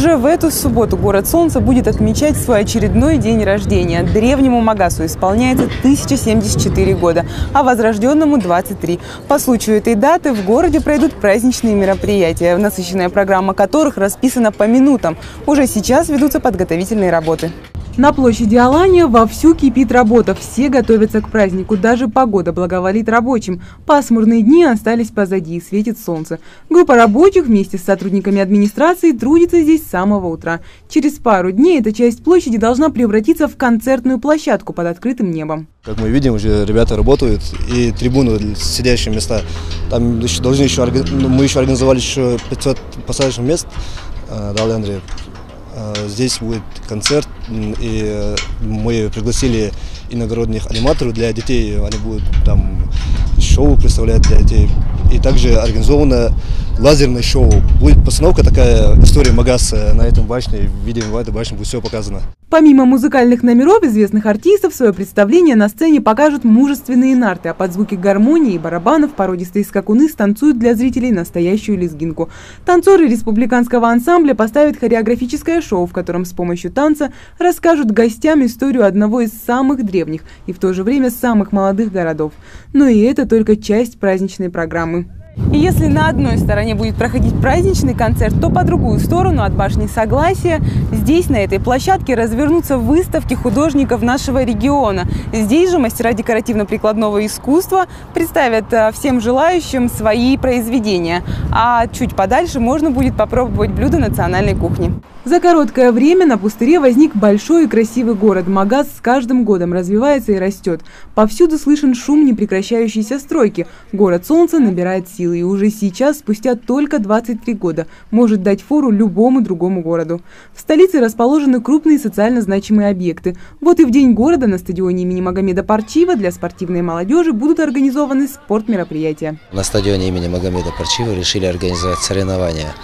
Уже в эту субботу город Солнца будет отмечать свой очередной день рождения. Древнему Магасу исполняется 1074 года, а возрожденному 23. По случаю этой даты в городе пройдут праздничные мероприятия, насыщенная программа которых расписана по минутам. Уже сейчас ведутся подготовительные работы. На площади Алания вовсю кипит работа. Все готовятся к празднику. Даже погода благоволит рабочим. Пасмурные дни остались позади, и светит солнце. Группа рабочих вместе с сотрудниками администрации трудится здесь с самого утра. Через пару дней эта часть площади должна превратиться в концертную площадку под открытым небом. Как мы видим, уже ребята работают, и трибуны, сидящие места. Там мы еще организовали 500 посадочных мест, дали Андрей. Здесь будет концерт, и мы пригласили иногородних аниматоров для детей. Они будут там шоу представлять для детей. И также организовано лазерное шоу. Будет постановка такая, история Магаса на этом башне. Видим, в этой башне будет все показано. Помимо музыкальных номеров известных артистов, свое представление на сцене покажут мужественные нарты, а под звуки гармонии и барабанов породистые скакуны станцуют для зрителей настоящую лезгинку. Танцоры республиканского ансамбля поставят хореографическое шоу, в котором с помощью танца расскажут гостям историю одного из самых древних и в то же время самых молодых городов. Но и это только часть праздничной программы. И если на одной стороне будет проходить праздничный концерт, то по другую сторону от башни Согласия здесь, на этой площадке, развернутся выставки художников нашего региона. Здесь же мастера декоративно-прикладного искусства представят всем желающим свои произведения. А чуть подальше можно будет попробовать блюда национальной кухни. За короткое время на пустыре возник большой и красивый город. Магас с каждым годом развивается и растет. Повсюду слышен шум непрекращающейся стройки. Город Солнца набирает силы и уже сейчас, спустя только 23 года, может дать фору любому другому городу. В столице расположены крупные социально значимые объекты. Вот и в день города на стадионе имени Магомеда Парчиева для спортивной молодежи будут организованы спортмероприятия. На стадионе имени Магомеда Парчиева решили организовать соревнования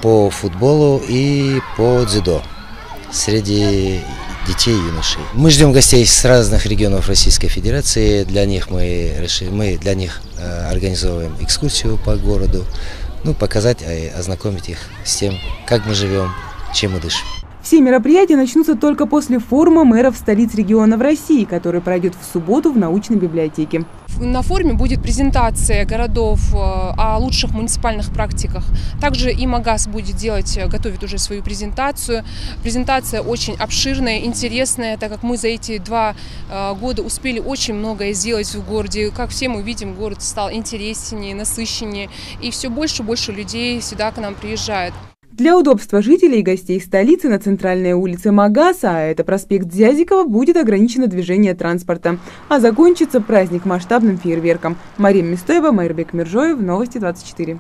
по футболу и по дзюдо среди детей и юношей. Мы ждем гостей с разных регионов Российской Федерации. Для них мы организовываем экскурсию по городу, показать и ознакомить их с тем, как мы живем, чем мы дышим. Все мероприятия начнутся только после форума мэров столиц регионов России, который пройдет в субботу в научной библиотеке. На форуме будет презентация городов о лучших муниципальных практиках. Также и Магас будет готовит уже свою презентацию. Презентация очень обширная, интересная, так как мы за эти 2 года успели очень многое сделать в городе. Как все мы видим, город стал интереснее, насыщеннее, и все больше и больше людей сюда к нам приезжает. Для удобства жителей и гостей столицы на центральной улице Магаса, а это проспект Дзязикова, будет ограничено движение транспорта. А закончится праздник масштабным фейерверком. Мария Мистоева, Майрбек Миржоев, Новости 24.